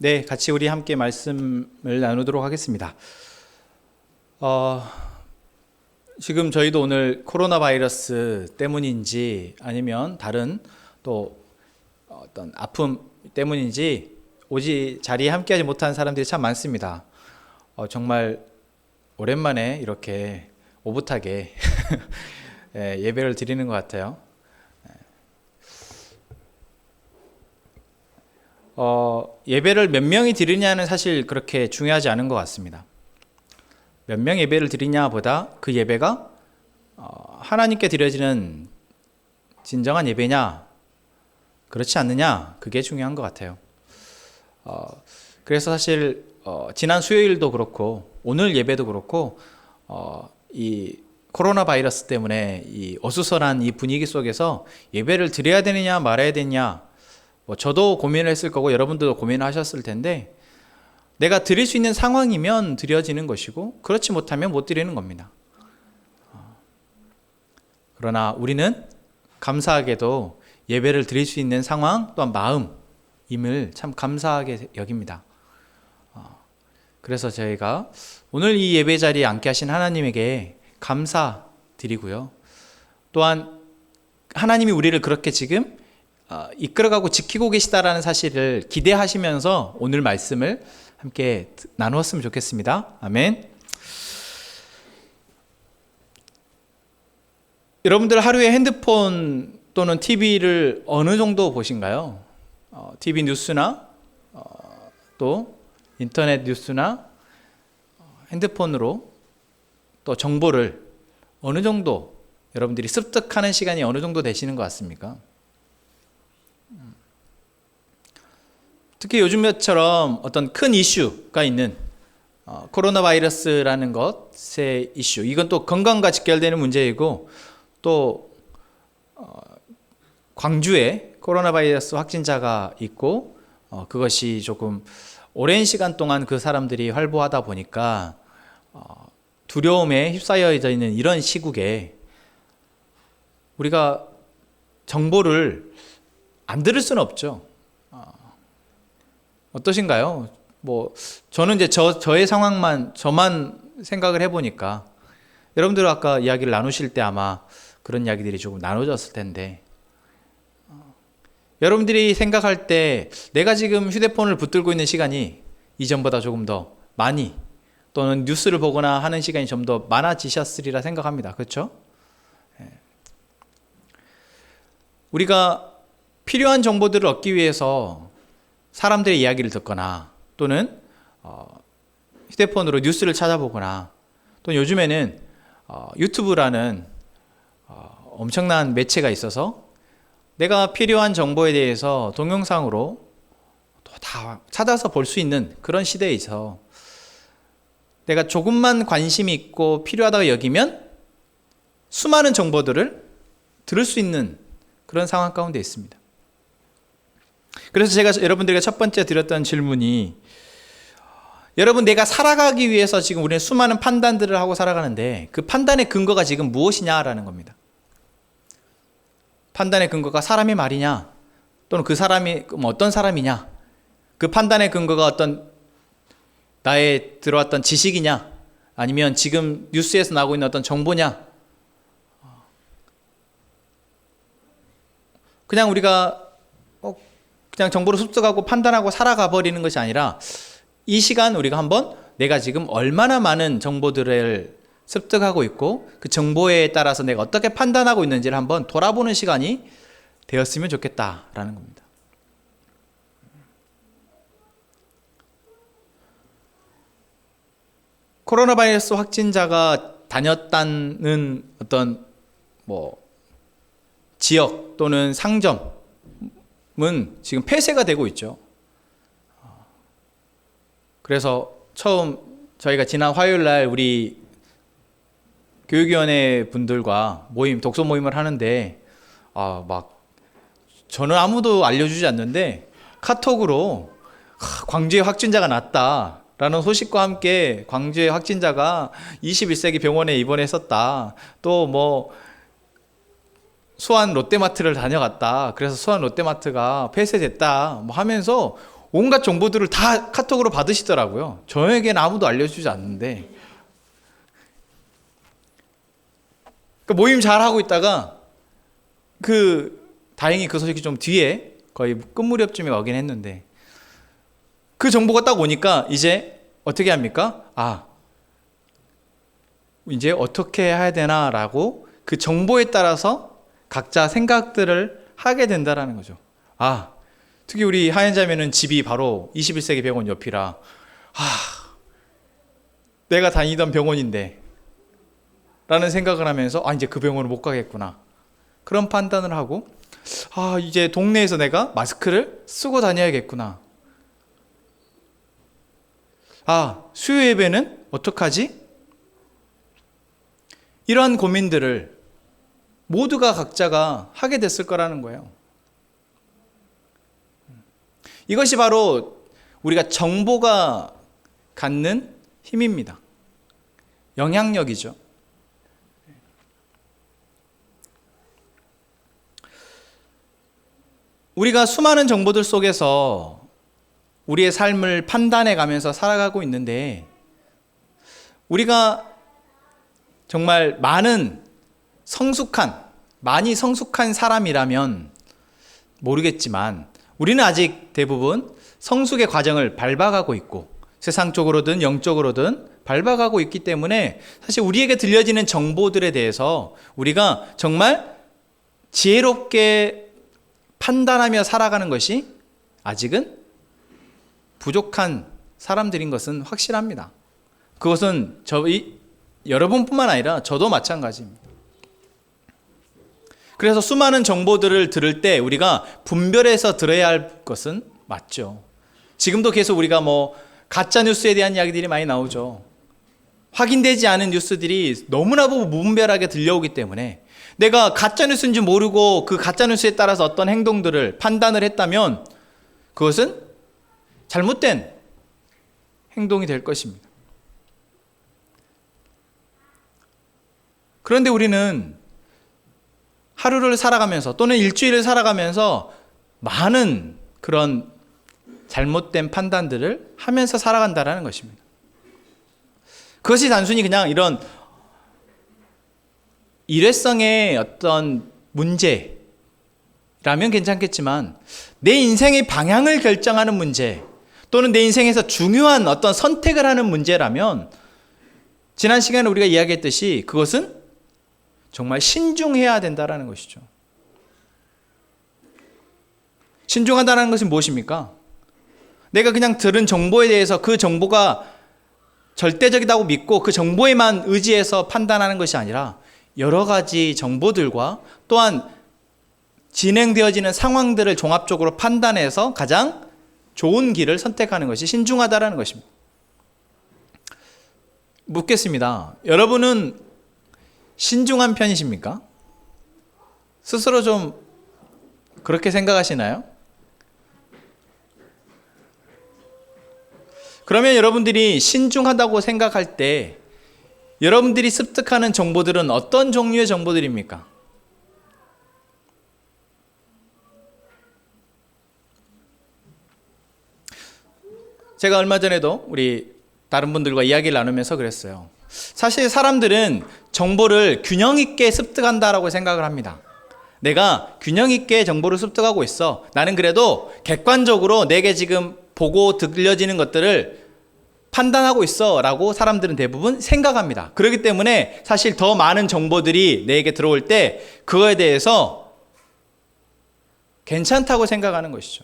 네, 같이 우리 함께 말씀을 나누도록 하겠습니다. 지금 저희도 오늘 코로나 바이러스 때문인지 아니면 다른 또 어떤 아픔 때문인지 오지 자리에 함께하지 못한 사람들이 참 많습니다. 정말 오랜만에 이렇게 오붓하게 예배를 드리는 것 같아요. 예배를 몇 명이 드리냐는 사실 그렇게 중요하지 않은 것 같습니다. 몇 명 예배를 드리냐 보다 그 예배가 하나님께 드려지는 진정한 예배냐 그렇지 않느냐 그게 중요한 것 같아요. 그래서 사실 지난 수요일도 그렇고 오늘 예배도 그렇고 이 코로나 바이러스 때문에 이 어수선한 이 분위기 속에서 예배를 드려야 되느냐 말아야 되느냐 저도 고민을 했을 거고 여러분들도 고민을 하셨을 텐데 내가 드릴 수 있는 상황이면 드려지는 것이고 그렇지 못하면 못 드리는 겁니다. 그러나 우리는 감사하게도 예배를 드릴 수 있는 상황 또한 마음임을 참 감사하게 여깁니다. 그래서 저희가 오늘 이 예배 자리에 앉게 하신 하나님에게 감사드리고요. 또한 하나님이 우리를 그렇게 지금 이끌어가고 지키고 계시다라는 사실을 기대하시면서 오늘 말씀을 함께 나누었으면 좋겠습니다. 아멘. 여러분들 하루에 핸드폰 또는 TV를 어느 정도 보신가요? TV 뉴스나 또 인터넷 뉴스나 핸드폰으로 또 정보를 어느 정도 여러분들이 습득하는 시간이 어느 정도 되시는 것 같습니까? 특히 요즘처럼 어떤 큰 이슈가 있는 코로나 바이러스라는 것의 이슈, 이건 또 건강과 직결되는 문제이고 또 광주에 코로나 바이러스 확진자가 있고 그것이 조금 오랜 시간 동안 그 사람들이 활보하다 보니까 두려움에 휩싸여져 있는 이런 시국에 우리가 정보를 안 들을 수는 없죠. 어떠신가요? 저는 이제 저의 상황만 저만 생각을 해보니까 여러분들 아까 이야기를 나누실 때 아마 그런 이야기들이 조금 나눠졌을 텐데 여러분들이 생각할 때 내가 지금 휴대폰을 붙들고 있는 시간이 이전보다 조금 더 많이 또는 뉴스를 보거나 하는 시간이 좀 더 많아지셨으리라 생각합니다. 그렇죠? 우리가 필요한 정보들을 얻기 위해서 사람들의 이야기를 듣거나 또는 휴대폰으로 뉴스를 찾아보거나 또는 요즘에는 유튜브라는 엄청난 매체가 있어서 내가 필요한 정보에 대해서 동영상으로 또 다 찾아서 볼 수 있는 그런 시대에 있어 내가 조금만 관심이 있고 필요하다고 여기면 수많은 정보들을 들을 수 있는 그런 상황 가운데 있습니다. 그래서 제가 여러분들에게 첫 번째 드렸던 질문이 여러분 내가 살아가기 위해서 지금 우리는 수많은 판단들을 하고 살아가는데 그 판단의 근거가 지금 무엇이냐라는 겁니다. 판단의 근거가 사람의 말이냐 또는 그 사람이 어떤 사람이냐 그 판단의 근거가 어떤 나의 들어왔던 지식이냐 아니면 지금 뉴스에서 나오고 있는 어떤 정보냐 그냥 우리가 그냥 정보를 습득하고 판단하고 살아가 버리는 것이 아니라 이 시간 우리가 한번 내가 지금 얼마나 많은 정보들을 습득하고 있고 그 정보에 따라서 내가 어떻게 판단하고 있는지를 한번 돌아보는 시간이 되었으면 좋겠다라는 겁니다. 코로나 바이러스 확진자가 다녔다는 어떤 지역 또는 상점 지금 폐쇄가 되고 있죠. 그래서 처음 저희가 지난 화요일 날 우리 교육위원회 분들과 독서 모임을 하는데 저는 아무도 알려주지 않는데 카톡으로 광주에 확진자가 났다라는 소식과 함께 광주에 확진자가 21세기 병원에 입원했었다. 또 수안 롯데마트를 다녀갔다. 그래서 수안 롯데마트가 폐쇄됐다. 하면서 온갖 정보들을 다 카톡으로 받으시더라고요. 저에게는 아무도 알려주지 않는데. 그러니까 모임 잘 하고 있다가 다행히 그 소식이 좀 뒤에 거의 끝 무렵쯤에 오긴 했는데, 그 정보가 딱 오니까 이제 어떻게 합니까? 이제 어떻게 해야 되나라고 그 정보에 따라서 각자 생각들을 하게 된다라는 거죠. 특히 우리 하연자매는 집이 바로 21세기 병원 옆이라, 내가 다니던 병원인데 라는 생각을 하면서 이제 그 병원을 못 가겠구나, 그런 판단을 하고, 이제 동네에서 내가 마스크를 쓰고 다녀야겠구나, 수요 예배는 어떡하지? 이러한 고민들을 모두가 각자가 하게 됐을 거라는 거예요. 이것이 바로 우리가 정보가 갖는 힘입니다. 영향력이죠. 우리가 수많은 정보들 속에서 우리의 삶을 판단해 가면서 살아가고 있는데, 우리가 정말 많이 성숙한 사람이라면 모르겠지만, 우리는 아직 대부분 성숙의 과정을 밟아가고 있고, 세상적으로든 영적으로든 밟아가고 있기 때문에 사실 우리에게 들려지는 정보들에 대해서 우리가 정말 지혜롭게 판단하며 살아가는 것이 아직은 부족한 사람들인 것은 확실합니다. 그것은 여러분뿐만 아니라 저도 마찬가지입니다. 그래서 수많은 정보들을 들을 때 우리가 분별해서 들어야 할 것은 맞죠. 지금도 계속 우리가 가짜 뉴스에 대한 이야기들이 많이 나오죠. 확인되지 않은 뉴스들이 너무나도 무분별하게 들려오기 때문에 내가 가짜 뉴스인지 모르고 그 가짜 뉴스에 따라서 어떤 행동들을 판단을 했다면 그것은 잘못된 행동이 될 것입니다. 그런데 우리는 하루를 살아가면서 또는 일주일을 살아가면서 많은 그런 잘못된 판단들을 하면서 살아간다는 것입니다. 그것이 단순히 그냥 이런 일회성의 어떤 문제라면 괜찮겠지만, 내 인생의 방향을 결정하는 문제, 또는 내 인생에서 중요한 어떤 선택을 하는 문제라면, 지난 시간에 우리가 이야기했듯이 그것은 정말 신중해야 된다는 것이죠. 신중하다는 것은 무엇입니까? 내가 그냥 들은 정보에 대해서 그 정보가 절대적이라고 믿고 그 정보에만 의지해서 판단하는 것이 아니라, 여러 가지 정보들과 또한 진행되어지는 상황들을 종합적으로 판단해서 가장 좋은 길을 선택하는 것이 신중하다는 것입니다. 묻겠습니다. 여러분은 신중한 편이십니까? 스스로 좀 그렇게 생각하시나요? 그러면 여러분들이 신중하다고 생각할 때 여러분들이 습득하는 정보들은 어떤 종류의 정보들입니까? 제가 얼마 전에도 우리 다른 분들과 이야기를 나누면서 그랬어요. 사실 사람들은 정보를 균형 있게 습득한다라고 생각을 합니다. 내가 균형 있게 정보를 습득하고 있어. 나는 그래도 객관적으로 내게 지금 보고 들려지는 것들을 판단하고 있어 라고 사람들은 대부분 생각합니다. 그렇기 때문에 사실 더 많은 정보들이 내게 들어올 때 그거에 대해서 괜찮다고 생각하는 것이죠.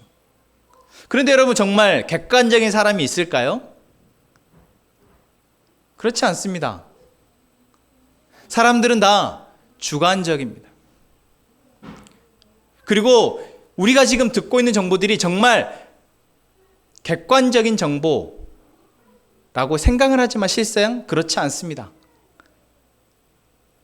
그런데 여러분, 정말 객관적인 사람이 있을까요? 그렇지 않습니다. 사람들은 다 주관적입니다. 그리고 우리가 지금 듣고 있는 정보들이 정말 객관적인 정보라고 생각을 하지만 실상 그렇지 않습니다.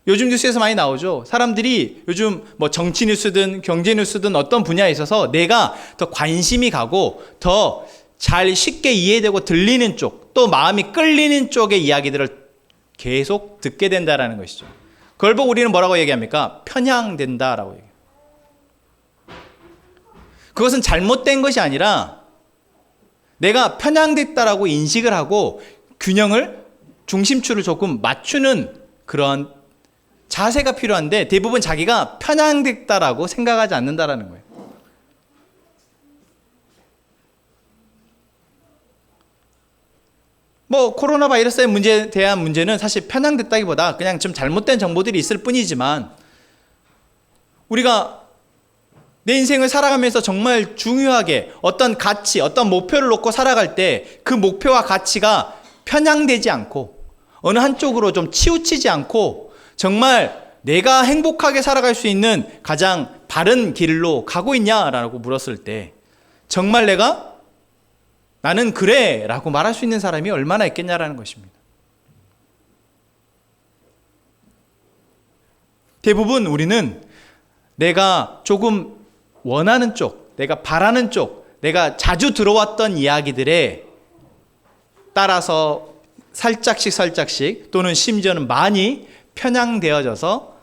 요즘 뉴스에서 많이 나오죠. 사람들이 요즘 정치 뉴스든 경제 뉴스든 어떤 분야에 있어서 내가 더 관심이 가고 더 잘 쉽게 이해되고 들리는 쪽, 또 마음이 끌리는 쪽의 이야기들을 계속 듣게 된다는 것이죠. 그걸 보고 우리는 뭐라고 얘기합니까? 편향된다라고 얘기해요. 그것은 잘못된 것이 아니라 내가 편향됐다라고 인식을 하고 균형을, 중심추를 조금 맞추는 그런 자세가 필요한데 대부분 자기가 편향됐다라고 생각하지 않는다라는 거예요. 뭐 코로나 바이러스의 문제에 대한 문제는 사실 편향됐다기보다 그냥 좀 잘못된 정보들이 있을 뿐이지만, 우리가 내 인생을 살아가면서 정말 중요하게 어떤 가치, 어떤 목표를 놓고 살아갈 때 그 목표와 가치가 편향되지 않고 어느 한쪽으로 좀 치우치지 않고 정말 내가 행복하게 살아갈 수 있는 가장 바른 길로 가고 있냐라고 물었을 때 정말 나는 그래 라고 말할 수 있는 사람이 얼마나 있겠냐라는 것입니다. 대부분 우리는 내가 조금 원하는 쪽, 내가 바라는 쪽, 내가 자주 들어왔던 이야기들에 따라서 살짝씩 또는 심지어는 많이 편향되어져서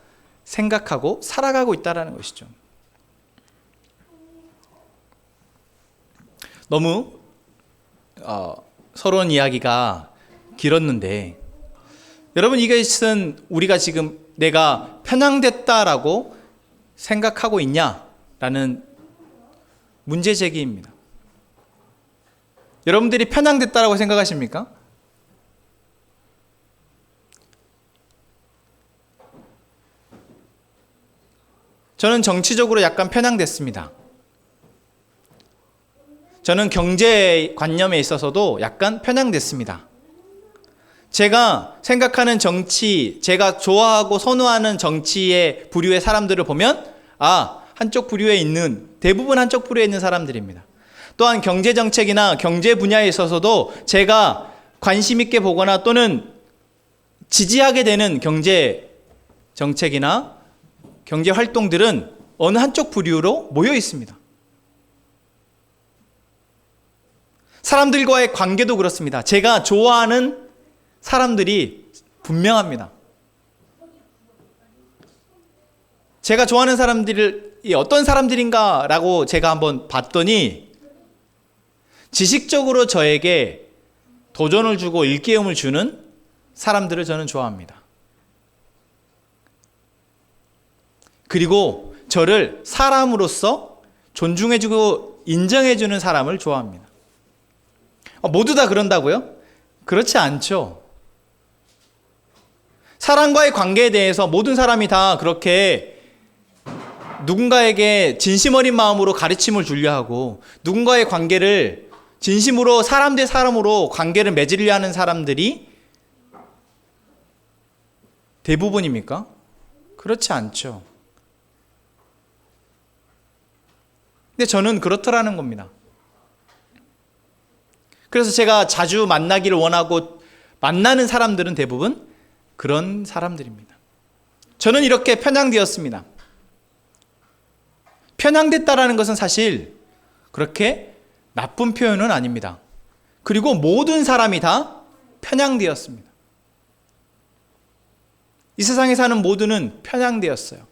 생각하고 살아가고 있다는 것이죠. 너무 서러운 이야기가 길었는데, 여러분, 이것은 우리가 지금 내가 편향됐다라고 생각하고 있냐라는 문제 제기입니다. 여러분들이 편향됐다라고 생각하십니까? 저는 정치적으로 약간 편향됐습니다. 저는 경제관념에 있어서도 약간 편향됐습니다. 제가 생각하는 정치, 제가 좋아하고 선호하는 정치의 부류의 사람들을 보면 한쪽 부류에 있는, 대부분 한쪽 부류에 있는 사람들입니다. 또한 경제정책이나 경제 분야에 있어서도 제가 관심 있게 보거나 또는 지지하게 되는 경제정책이나 경제 활동들은 어느 한쪽 부류로 모여 있습니다. 사람들과의 관계도 그렇습니다. 제가 좋아하는 사람들이 분명합니다. 제가 좋아하는 사람들이 어떤 사람들인가라고 제가 한번 봤더니 지식적으로 저에게 도전을 주고 일깨움을 주는 사람들을 저는 좋아합니다. 그리고 저를 사람으로서 존중해주고 인정해주는 사람을 좋아합니다. 모두 다 그런다고요? 그렇지 않죠. 사람과의 관계에 대해서 모든 사람이 다 그렇게 누군가에게 진심 어린 마음으로 가르침을 주려 하고 누군가의 관계를 진심으로 사람 대 사람으로 관계를 맺으려 하는 사람들이 대부분입니까? 그렇지 않죠. 근데 저는 그렇더라는 겁니다. 그래서 제가 자주 만나기를 원하고 만나는 사람들은 대부분 그런 사람들입니다. 저는 이렇게 편향되었습니다. 편향됐다라는 것은 사실 그렇게 나쁜 표현은 아닙니다. 그리고 모든 사람이 다 편향되었습니다. 이 세상에 사는 모두는 편향되었어요.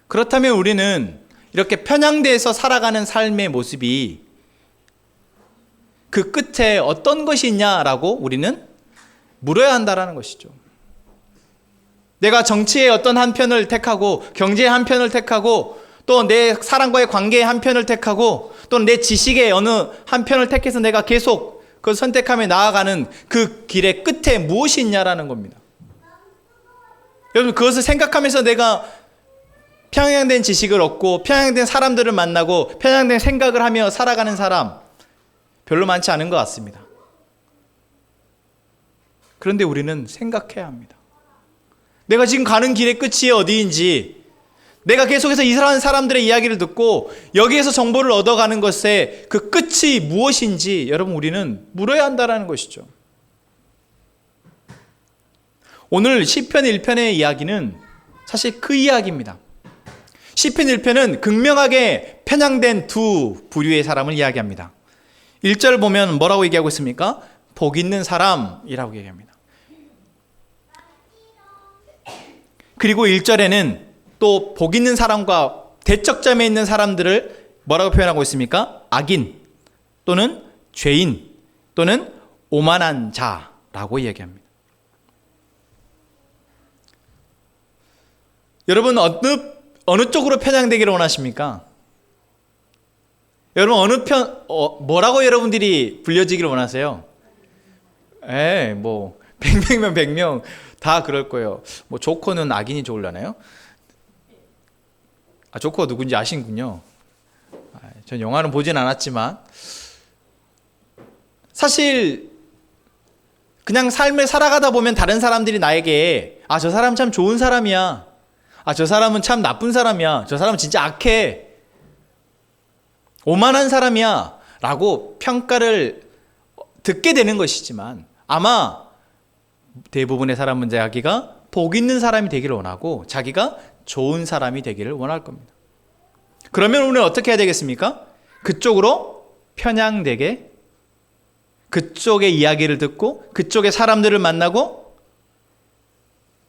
그렇다면 우리는 이렇게 편향돼서 살아가는 삶의 모습이 그 끝에 어떤 것이 있냐라고 우리는 물어야 한다는 것이죠. 내가 정치의 어떤 한 편을 택하고 경제의 한 편을 택하고 또 내 사람과의 관계의 한 편을 택하고 또는 내 지식의 어느 한 편을 택해서 내가 계속 그 선택하며 나아가는 그 길의 끝에 무엇이 있냐라는 겁니다. 여러분, 그것을 생각하면서 내가 편향된 지식을 얻고 편향된 사람들을 만나고 편향된 생각을 하며 살아가는 사람 별로 많지 않은 것 같습니다. 그런데 우리는 생각해야 합니다. 내가 지금 가는 길의 끝이 어디인지, 내가 계속해서 이스라엘 사람들의 이야기를 듣고 여기에서 정보를 얻어가는 것의 그 끝이 무엇인지 여러분 우리는 물어야 한다는 것이죠. 오늘 시편 1편의 이야기는 사실 그 이야기입니다. 시편 1편은 극명하게 편향된 두 부류의 사람을 이야기합니다. 1절 보면 뭐라고 얘기하고 있습니까? 복 있는 사람이라고 얘기합니다. 그리고 1절에는 또 복 있는 사람과 대척점에 있는 사람들을 뭐라고 표현하고 있습니까? 악인 또는 죄인 또는 오만한 자라고 이야기합니다. 여러분 어느 쪽으로 편향되기를 원하십니까? 여러분 뭐라고 여러분들이 불려지기를 원하세요? 뭐 100명이면 100명 다 그럴 거예요. 뭐 조커는 악인이 좋으려나요? 조커가 누군지 아시는군요. 전 영화는 보진 않았지만 사실 그냥 삶을 살아가다 보면 다른 사람들이 나에게 저 사람 참 좋은 사람이야. 저 사람은 참 나쁜 사람이야. 저 사람은 진짜 악해. 오만한 사람이야. 라고 평가를 듣게 되는 것이지만 아마 대부분의 사람은 자기가 복 있는 사람이 되기를 원하고 자기가 좋은 사람이 되기를 원할 겁니다. 그러면 우리는 어떻게 해야 되겠습니까? 그쪽으로 편향되게 그쪽의 이야기를 듣고 그쪽의 사람들을 만나고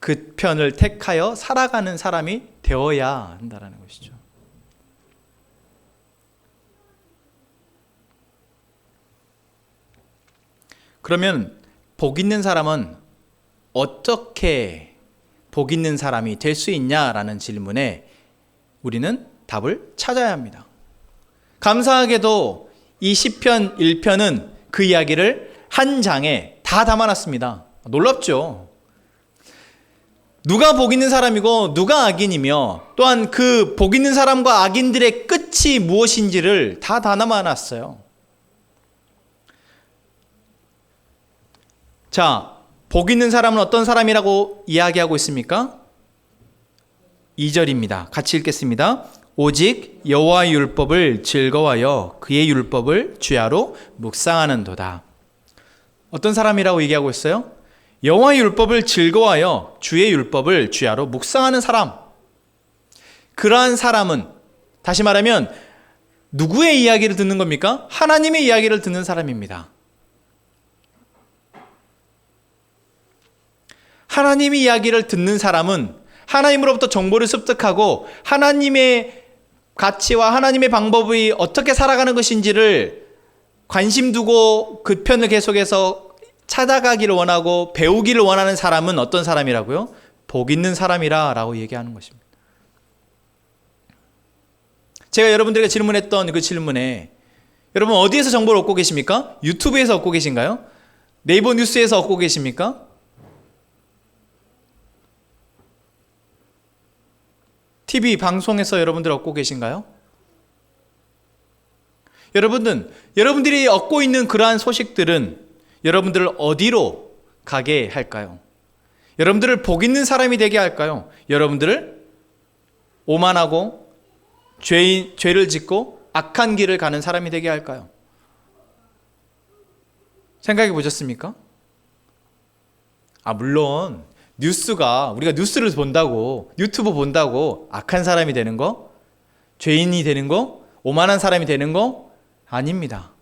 그 편을 택하여 살아가는 사람이 되어야 한다는 것이죠. 그러면 복 있는 사람은 어떻게 복 있는 사람이 될 수 있냐라는 질문에 우리는 답을 찾아야 합니다. 감사하게도 이 시편 1편은 그 이야기를 한 장에 다 담아놨습니다. 놀랍죠? 누가 복 있는 사람이고 누가 악인이며 또한 그 복 있는 사람과 악인들의 끝이 무엇인지를 다 담아놨어요. 자, 복 있는 사람은 어떤 사람이라고 이야기하고 있습니까? 2절입니다. 같이 읽겠습니다. 오직 여호와의 율법을 즐거워하여 그의 율법을 주야로 묵상하는도다. 어떤 사람이라고 얘기하고 있어요? 여호와의 율법을 즐거워하여 주의 율법을 주야로 묵상하는 사람. 그러한 사람은 다시 말하면 누구의 이야기를 듣는 겁니까? 하나님의 이야기를 듣는 사람입니다. 하나님의 이야기를 듣는 사람은 하나님으로부터 정보를 습득하고 하나님의 가치와 하나님의 방법이 어떻게 살아가는 것인지를 관심 두고 그 편을 계속해서 찾아가기를 원하고 배우기를 원하는 사람은 어떤 사람이라고요? 복 있는 사람이라 라고 얘기하는 것입니다. 제가 여러분들에게 질문했던 그 질문에 여러분 어디에서 정보를 얻고 계십니까? 유튜브에서 얻고 계신가요? 네이버 뉴스에서 얻고 계십니까? TV 방송에서 여러분들 얻고 계신가요? 여러분들이 얻고 있는 그러한 소식들은 여러분들을 어디로 가게 할까요? 여러분들을 복 있는 사람이 되게 할까요? 여러분들을 오만하고 죄를 짓고 악한 길을 가는 사람이 되게 할까요? 생각해 보셨습니까? 물론 우리가 뉴스를 본다고 유튜브 본다고 악한 사람이 되는 거, 죄인이 되는 거, 오만한 사람이 되는 거 아닙니다.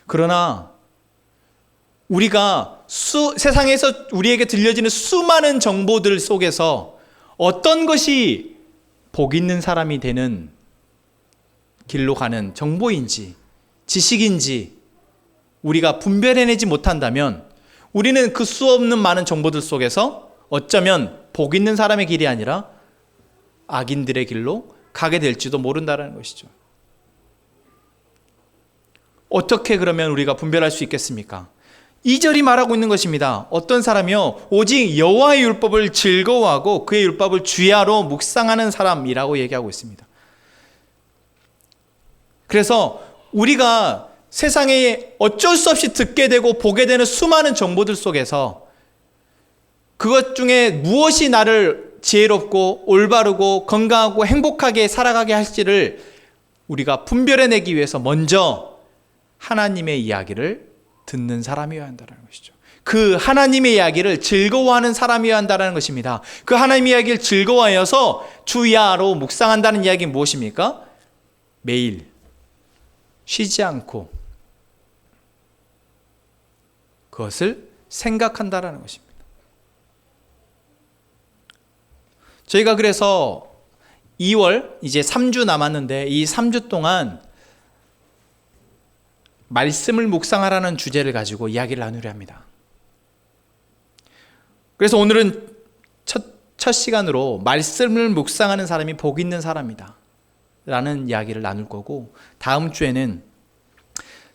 그러나 우리가 세상에서 우리에게 들려지는 수많은 정보들 속에서 어떤 것이 복 있는 사람이 되는 길로 가는 정보인지 지식인지 우리가 분별해내지 못한다면 우리는 그 수없는 많은 정보들 속에서 어쩌면 복 있는 사람의 길이 아니라 악인들의 길로 가게 될지도 모른다는 것이죠. 어떻게 그러면 우리가 분별할 수 있겠습니까? 2절이 말하고 있는 것입니다. 어떤 사람이요? 오직 여호와의 율법을 즐거워하고 그의 율법을 주야로 묵상하는 사람이라고 얘기하고 있습니다. 그래서 우리가 세상에 어쩔 수 없이 듣게 되고 보게 되는 수많은 정보들 속에서 그것 중에 무엇이 나를 지혜롭고 올바르고 건강하고 행복하게 살아가게 할지를 우리가 분별해내기 위해서 먼저 하나님의 이야기를 듣는 사람이어야 한다는 것이죠. 그 하나님의 이야기를 즐거워하는 사람이어야 한다는 것입니다. 그 하나님의 이야기를 즐거워하여서 주야로 묵상한다는 이야기는 무엇입니까? 매일 쉬지 않고 그것을 생각한다라는 것입니다. 저희가 그래서 2월 이제 3주 남았는데 이 3주 동안 말씀을 묵상하라는 주제를 가지고 이야기를 나누려 합니다. 그래서 오늘은 첫 시간으로 말씀을 묵상하는 사람이 복 있는 사람이다 라는 이야기를 나눌 거고, 다음 주에는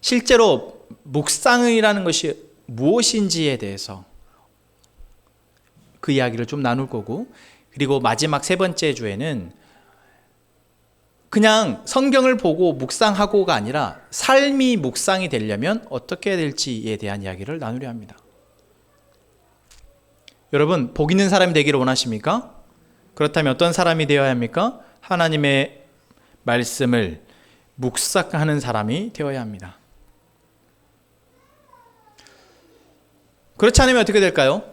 실제로 묵상이라는 것이 무엇인지에 대해서 그 이야기를 좀 나눌 거고, 그리고 마지막 세 번째 주에는 그냥 성경을 보고 묵상하고가 아니라 삶이 묵상이 되려면 어떻게 해야 될지에 대한 이야기를 나누려 합니다. 여러분, 복 있는 사람이 되기를 원하십니까? 그렇다면 어떤 사람이 되어야 합니까? 하나님의 말씀을 묵상하는 사람이 되어야 합니다. 그렇지 않으면 어떻게 될까요?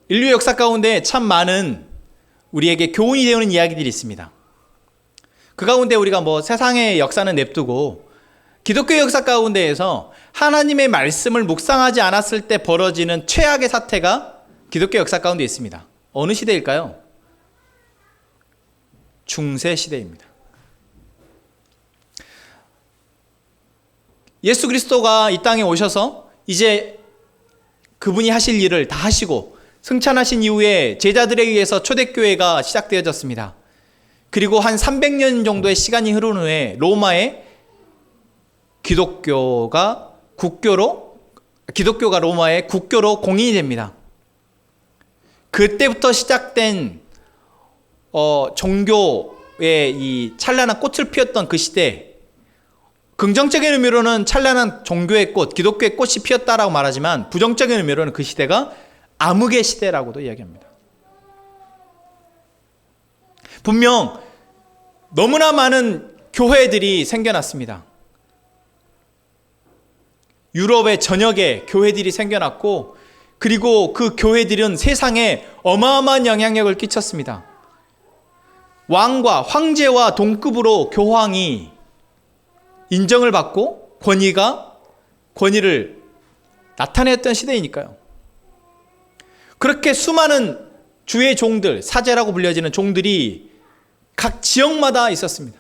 인류 역사 가운데 참 많은 우리에게 교훈이 되는 이야기들이 있습니다. 그 가운데 우리가 세상의 역사는 냅두고 기독교 역사 가운데에서 하나님의 말씀을 묵상하지 않았을 때 벌어지는 최악의 사태가 기독교 역사 가운데 있습니다. 어느 시대일까요? 중세 시대입니다. 예수 그리스도가 이 땅에 오셔서 이제 그분이 하실 일을 다 하시고 승천하신 이후에 제자들에 의해서 초대교회가 시작되어졌습니다. 그리고 한 300년 정도의 시간이 흐른 후에 로마의 기독교가 로마의 국교로 공인이 됩니다. 그때부터 시작된 종교의 이 찬란한 꽃을 피웠던 그 시대, 긍정적인 의미로는 찬란한 종교의 꽃, 기독교의 꽃이 피었다라고 말하지만 부정적인 의미로는 그 시대가 암흑의 시대라고도 이야기합니다. 분명 너무나 많은 교회들이 생겨났습니다. 유럽의 전역에 교회들이 생겨났고, 그리고 그 교회들은 세상에 어마어마한 영향력을 끼쳤습니다. 왕과 황제와 동급으로 교황이 인정을 받고 권위를 나타냈던 시대이니까요. 그렇게 수많은 주의 종들, 사제라고 불려지는 종들이 각 지역마다 있었습니다.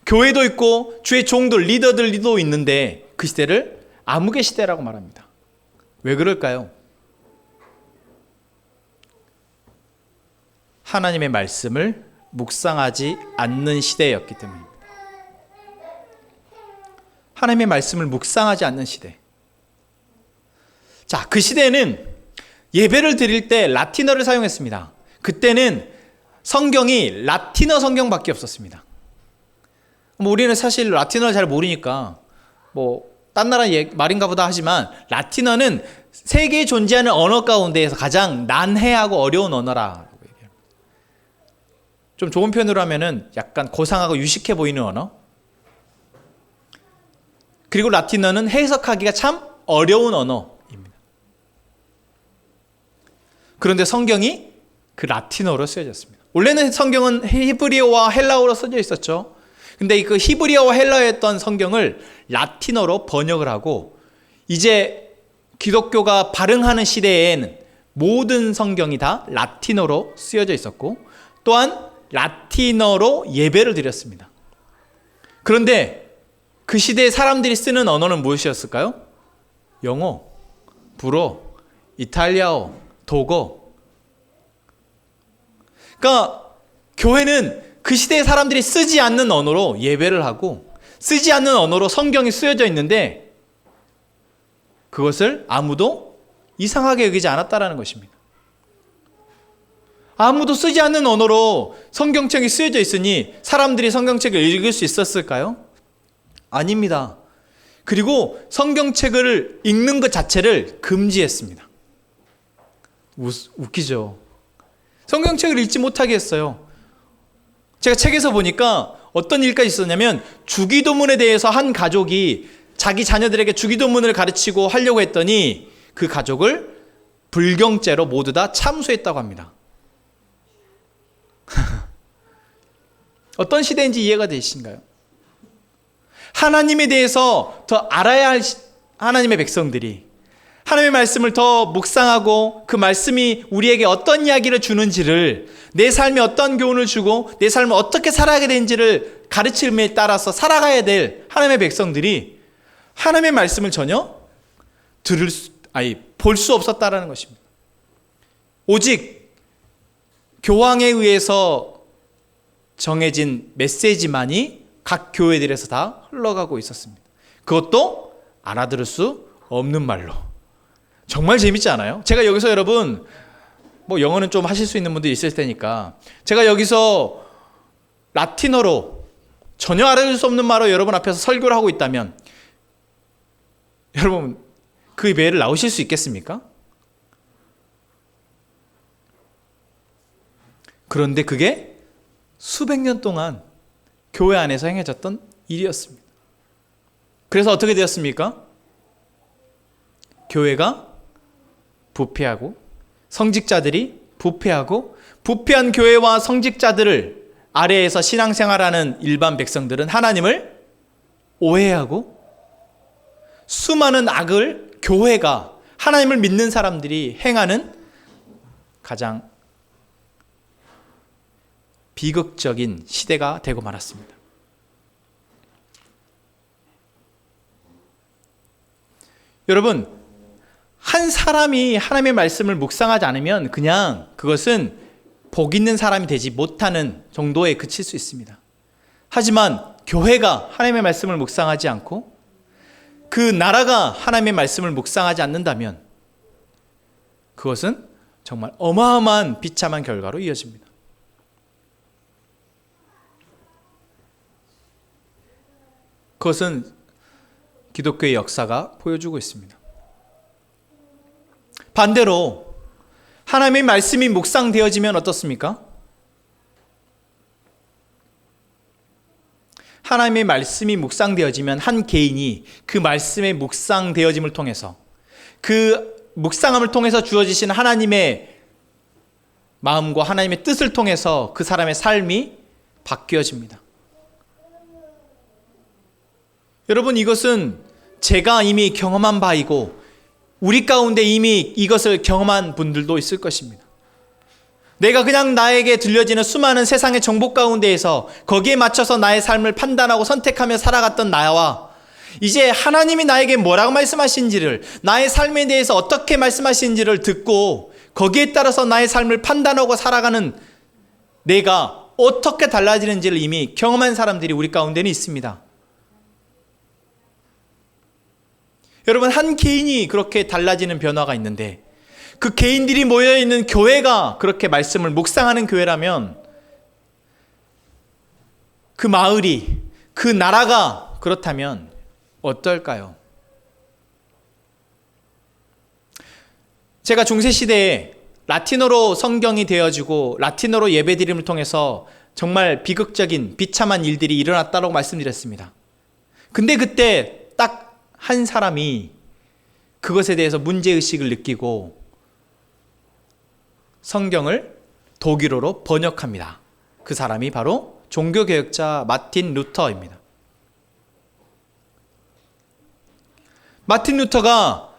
교회도 있고 주의 종들, 리더들도 있는데 그 시대를 암흑의 시대라고 말합니다. 왜 그럴까요? 하나님의 말씀을 묵상하지 않는 시대였기 때문입니다. 하나님의 말씀을 묵상하지 않는 시대. 자, 그 시대에는 예배를 드릴 때 라틴어를 사용했습니다. 그때는 성경이 라틴어 성경밖에 없었습니다. 우리는 사실 라틴어를 잘 모르니까 딴 나라 말인가 보다 하지만 라틴어는 세계에 존재하는 언어 가운데에서 가장 난해하고 어려운 언어라. 좀 좋은 표현으로 하면은 약간 고상하고 유식해 보이는 언어. 그리고 라틴어는 해석하기가 참 어려운 언어입니다. 그런데 성경이 그 라틴어로 쓰여졌습니다. 원래는 성경은 히브리어와 헬라어로 써져 있었죠. 근데 그 히브리어와 헬라어였던 성경을 라틴어로 번역을 하고, 이제 기독교가 발흥하는 시대에는 모든 성경이 다 라틴어로 쓰여져 있었고, 또한 라틴어로 예배를 드렸습니다. 그런데 그 시대에 사람들이 쓰는 언어는 무엇이었을까요? 영어, 불어, 이탈리아어, 독어. 그러니까 교회는 그 시대의 사람들이 쓰지 않는 언어로 예배를 하고 쓰지 않는 언어로 성경이 쓰여져 있는데 그것을 아무도 이상하게 여기지 않았다라는 것입니다. 아무도 쓰지 않는 언어로 성경책이 쓰여져 있으니 사람들이 성경책을 읽을 수 있었을까요? 아닙니다. 그리고 성경책을 읽는 것 자체를 금지했습니다. 웃기죠? 성경책을 읽지 못하게 했어요. 제가 책에서 보니까 어떤 일까지 있었냐면, 주기도문에 대해서 한 가족이 자기 자녀들에게 주기도문을 가르치고 하려고 했더니 그 가족을 불경죄로 모두 다 참수했다고 합니다. 어떤 시대인지 이해가 되신가요? 하나님에 대해서 더 알아야 할 하나님의 백성들이, 하나님의 말씀을 더 묵상하고 그 말씀이 우리에게 어떤 이야기를 주는지를, 내 삶에 어떤 교훈을 주고 내 삶을 어떻게 살아가게 되는지를 가르침에 따라서 살아가야 될 하나님의 백성들이 하나님의 말씀을 전혀 볼 수 없었다라는 것입니다. 오직 교황에 의해서 정해진 메시지만이 각 교회들에서 다 흘러가고 있었습니다. 그것도 알아들을 수 없는 말로. 정말 재밌지 않아요? 제가 여기서 여러분, 영어는 좀 하실 수 있는 분들이 있을 테니까, 제가 여기서 라틴어로 전혀 알아들을 수 없는 말로 여러분 앞에서 설교를 하고 있다면 여러분 그 배를 나오실 수 있겠습니까? 그런데 그게 수백 년 동안 교회 안에서 행해졌던 일이었습니다. 그래서 어떻게 되었습니까? 교회가 부패하고 성직자들이 부패하고, 부패한 교회와 성직자들을 아래에서 신앙생활하는 일반 백성들은 하나님을 오해하고, 수많은 악을 교회가, 하나님을 믿는 사람들이 행하는 가장 비극적인 시대가 되고 말았습니다. 여러분, 한 사람이 하나님의 말씀을 묵상하지 않으면 그냥 그것은 복 있는 사람이 되지 못하는 정도에 그칠 수 있습니다. 하지만 교회가 하나님의 말씀을 묵상하지 않고 그 나라가 하나님의 말씀을 묵상하지 않는다면 그것은 정말 어마어마한 비참한 결과로 이어집니다. 그것은 기독교의 역사가 보여주고 있습니다. 반대로 하나님의 말씀이 묵상되어지면 어떻습니까? 하나님의 말씀이 묵상되어지면 한 개인이 그 말씀의 묵상되어짐을 통해서, 그 묵상함을 통해서 주어지신 하나님의 마음과 하나님의 뜻을 통해서 그 사람의 삶이 바뀌어집니다. 여러분, 이것은 제가 이미 경험한 바이고 우리 가운데 이미 이것을 경험한 분들도 있을 것입니다. 내가 그냥 나에게 들려지는 수많은 세상의 정보 가운데에서 거기에 맞춰서 나의 삶을 판단하고 선택하며 살아갔던 나와, 이제 하나님이 나에게 뭐라고 말씀하신지를, 나의 삶에 대해서 어떻게 말씀하신지를 듣고 거기에 따라서 나의 삶을 판단하고 살아가는 내가 어떻게 달라지는지를 이미 경험한 사람들이 우리 가운데는 있습니다. 여러분, 한 개인이 그렇게 달라지는 변화가 있는데 그 개인들이 모여있는 교회가 그렇게 말씀을 묵상하는 교회라면 그 마을이, 그 나라가 그렇다면 어떨까요? 제가 중세시대에 라틴어로 성경이 되어지고 라틴어로 예배드림을 통해서 정말 비극적인 비참한 일들이 일어났다고 말씀드렸습니다. 근데 그때 딱 한 사람이 그것에 대해서 문제의식을 느끼고 성경을 독일어로 번역합니다. 그 사람이 바로 종교개혁자 마틴 루터입니다. 마틴 루터가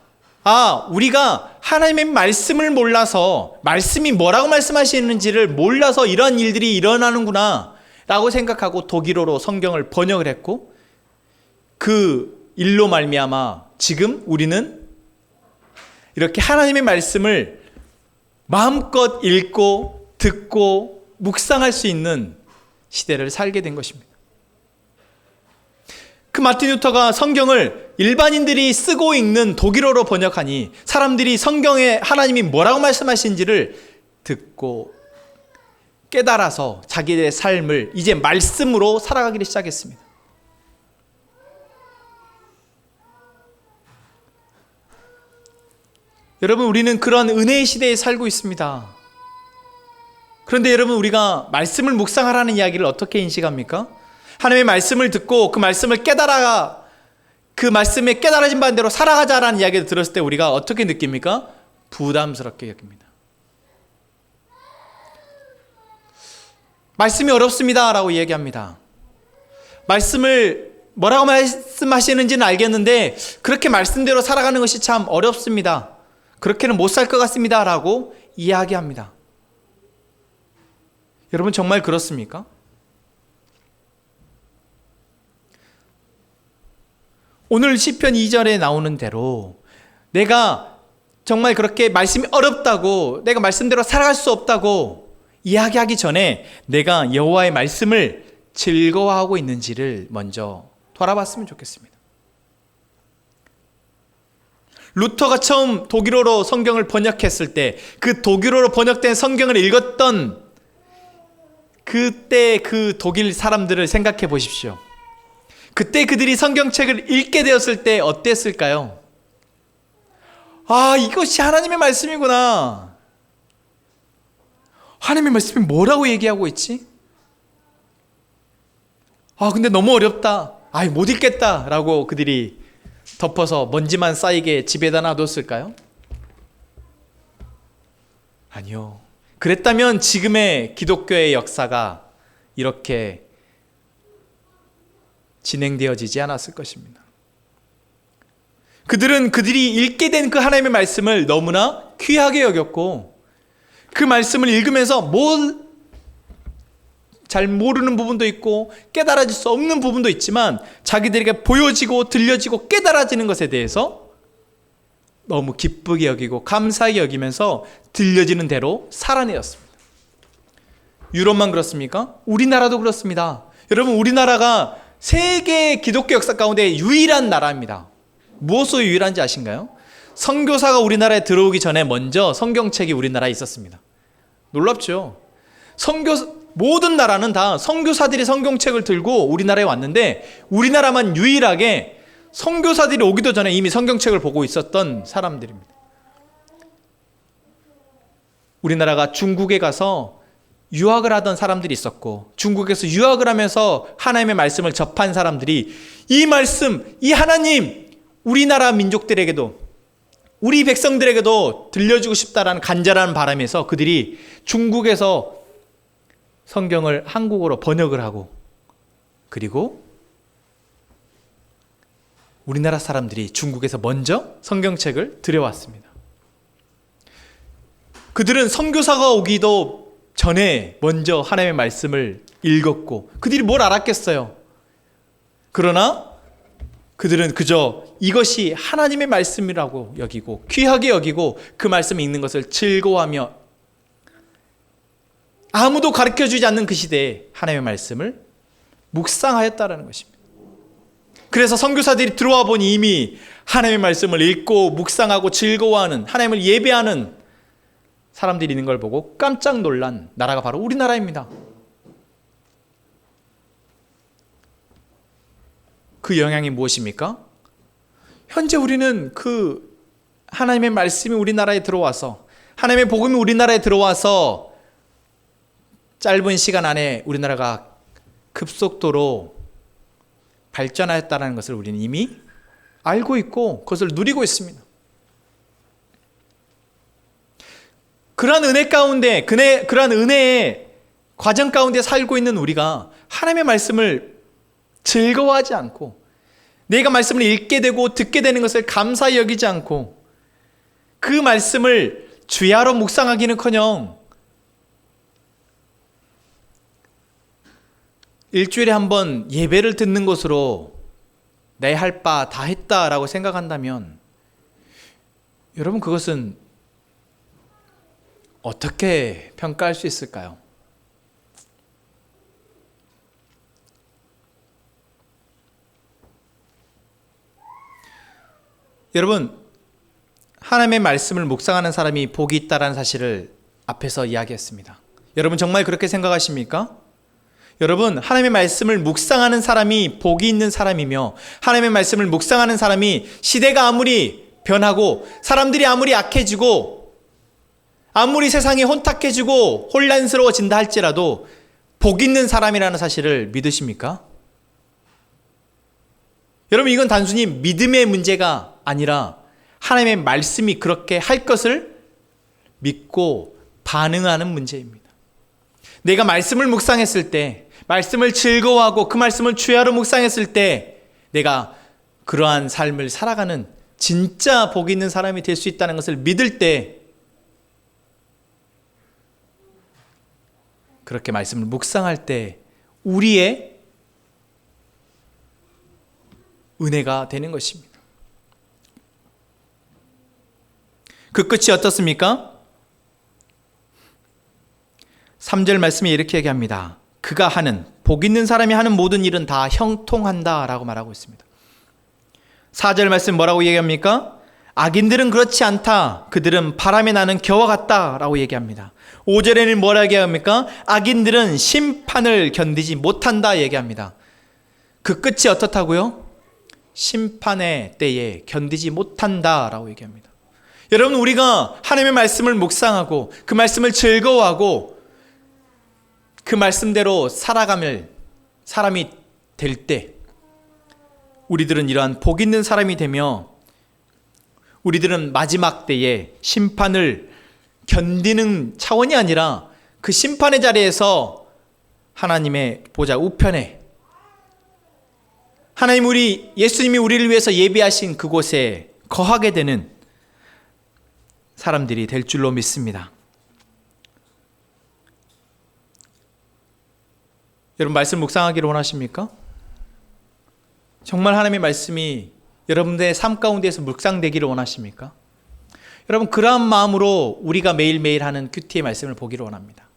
우리가 하나님의 말씀을 몰라서, 말씀이 뭐라고 말씀하시는지를 몰라서 이런 일들이 일어나는구나 라고 생각하고 독일어로 성경을 번역을 했고, 그 일로 말미암아 지금 우리는 이렇게 하나님의 말씀을 마음껏 읽고 듣고 묵상할 수 있는 시대를 살게 된 것입니다. 그 마틴 루터가 성경을 일반인들이 쓰고 읽는 독일어로 번역하니 사람들이 성경에 하나님이 뭐라고 말씀하신지를 듣고 깨달아서 자기의 삶을 이제 말씀으로 살아가기를 시작했습니다. 여러분, 우리는 그런 은혜의 시대에 살고 있습니다. 그런데 여러분, 우리가 말씀을 묵상하라는 이야기를 어떻게 인식합니까? 하나님의 말씀을 듣고 그 말씀을 깨달아, 그 말씀에 깨달아진 반대로 살아가자라는 이야기를 들었을 때 우리가 어떻게 느낍니까? 부담스럽게 여깁니다. 말씀이 어렵습니다 라고 이야기합니다. 말씀을 뭐라고 말씀하시는지는 알겠는데 그렇게 말씀대로 살아가는 것이 참 어렵습니다. 그렇게는 못 살 것 같습니다. 라고 이야기합니다. 여러분 정말 그렇습니까? 오늘 시편 2절에 나오는 대로 내가 정말 그렇게 말씀이 어렵다고, 내가 말씀대로 살아갈 수 없다고 이야기하기 전에 내가 여호와의 말씀을 즐거워하고 있는지를 먼저 돌아봤으면 좋겠습니다. 루터가 처음 독일어로 성경을 번역했을 때 그 독일어로 번역된 성경을 읽었던 그때 그 독일 사람들을 생각해 보십시오. 그때 그들이 성경책을 읽게 되었을 때 어땠을까요? 아, 이것이 하나님의 말씀이구나. 하나님의 말씀이 뭐라고 얘기하고 있지? 아, 근데 너무 어렵다. 아이, 못 읽겠다. 라고 그들이 덮어서 먼지만 쌓이게 집에다 놔뒀을까요? 아니요. 그랬다면 지금의 기독교의 역사가 이렇게 진행되어지지 않았을 것입니다. 그들은 그들이 읽게 된 그 하나님의 말씀을 너무나 귀하게 여겼고 그 말씀을 읽으면서 잘 모르는 부분도 있고 깨달아질 수 없는 부분도 있지만 자기들에게 보여지고 들려지고 깨달아지는 것에 대해서 너무 기쁘게 여기고 감사하게 여기면서 들려지는 대로 살아내었습니다. 유럽만 그렇습니까? 우리나라도 그렇습니다. 여러분, 우리나라가 세계 기독교 역사 가운데 유일한 나라입니다. 무엇으로 유일한지 아신가요? 선교사가 우리나라에 들어오기 전에 먼저 성경책이 우리나라에 있었습니다. 놀랍죠? 모든 나라는 다 선교사들이 성경책을 들고 우리나라에 왔는데 우리나라만 유일하게 선교사들이 오기도 전에 이미 성경책을 보고 있었던 사람들입니다. 우리나라가 중국에 가서 유학을 하던 사람들이 있었고 중국에서 유학을 하면서 하나님의 말씀을 접한 사람들이 이 말씀, 이 하나님 우리나라 민족들에게도 우리 백성들에게도 들려주고 싶다라는 간절한 바람에서 그들이 중국에서 성경을 한국어로 번역을 하고 그리고 우리나라 사람들이 중국에서 먼저 성경책을 들여왔습니다. 그들은 선교사가 오기도 전에 먼저 하나님의 말씀을 읽었고 그들이 뭘 알았겠어요. 그러나 그들은 그저 이것이 하나님의 말씀이라고 여기고 귀하게 여기고 그 말씀을 읽는 것을 즐거워하며 아무도 가르쳐주지 않는 그 시대에 하나님의 말씀을 묵상하였다라는 것입니다. 그래서 선교사들이 들어와 보니 이미 하나님의 말씀을 읽고 묵상하고 즐거워하는 하나님을 예배하는 사람들이 있는 걸 보고 깜짝 놀란 나라가 바로 우리나라입니다. 그 영향이 무엇입니까? 현재 우리는 그 하나님의 말씀이 우리나라에 들어와서 하나님의 복음이 우리나라에 들어와서 짧은 시간 안에 우리나라가 급속도로 발전하였다는 것을 우리는 이미 알고 있고 그것을 누리고 있습니다. 그러한 은혜 가운데, 그러한 은혜의 과정 가운데 살고 있는 우리가 하나님의 말씀을 즐거워하지 않고 내가 말씀을 읽게 되고 듣게 되는 것을 감사히 여기지 않고 그 말씀을 주야로 묵상하기는커녕 일주일에 한 번 예배를 듣는 것으로 내 할 바 다 했다라고 생각한다면 여러분 그것은 어떻게 평가할 수 있을까요? 여러분, 하나님의 말씀을 묵상하는 사람이 복이 있다는 사실을 앞에서 이야기했습니다. 여러분 정말 그렇게 생각하십니까? 여러분, 하나님의 말씀을 묵상하는 사람이 복이 있는 사람이며 하나님의 말씀을 묵상하는 사람이 시대가 아무리 변하고 사람들이 아무리 악해지고 아무리 세상이 혼탁해지고 혼란스러워진다 할지라도 복 있는 사람이라는 사실을 믿으십니까? 여러분 이건 단순히 믿음의 문제가 아니라 하나님의 말씀이 그렇게 할 것을 믿고 반응하는 문제입니다. 내가 말씀을 묵상했을 때 말씀을 즐거워하고 그 말씀을 주야로 묵상했을 때 내가 그러한 삶을 살아가는 진짜 복 있는 사람이 될 수 있다는 것을 믿을 때 그렇게 말씀을 묵상할 때 우리의 은혜가 되는 것입니다. 그 끝이 어떻습니까? 3절 말씀에 이렇게 얘기합니다. 그가 하는, 복 있는 사람이 하는 모든 일은 다 형통한다 라고 말하고 있습니다. 4절 말씀 뭐라고 얘기합니까? 악인들은 그렇지 않다. 그들은 바람에 나는 겨와 같다 라고 얘기합니다. 5절에는 뭐라고 얘기합니까? 악인들은 심판을 견디지 못한다 얘기합니다. 그 끝이 어떻다고요? 심판의 때에 견디지 못한다 라고 얘기합니다. 여러분, 우리가 하나님의 말씀을 묵상하고 그 말씀을 즐거워하고 그 말씀대로 살아가면 사람이 될 때 우리들은 이러한 복 있는 사람이 되며 우리들은 마지막 때에 심판을 견디는 차원이 아니라 그 심판의 자리에서 하나님의 보좌 우편에 하나님 예수님이 우리를 위해서 예비하신 그곳에 거하게 되는 사람들이 될 줄로 믿습니다. 여러분, 말씀 묵상하기를 원하십니까? 정말 하나님의 말씀이 여러분들의 삶 가운데에서 묵상되기를 원하십니까? 여러분, 그러한 마음으로 우리가 매일매일 하는 큐티의 말씀을 보기를 원합니다.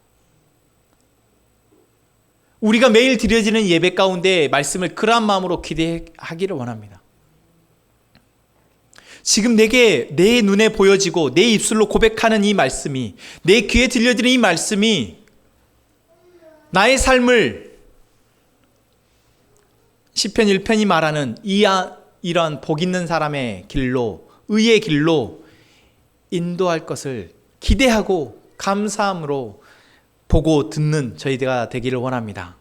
우리가 매일 드려지는 예배 가운데 말씀을 그러한 마음으로 기대하기를 원합니다. 지금 내게 내 눈에 보여지고 내 입술로 고백하는 이 말씀이, 내 귀에 들려드리는 이 말씀이 나의 삶을 시편 1편이 말하는 이러한 복 있는 사람의 길로, 의의 길로 인도할 것을 기대하고 감사함으로 보고 듣는 저희가 되기를 원합니다.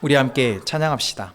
우리 함께 찬양합시다.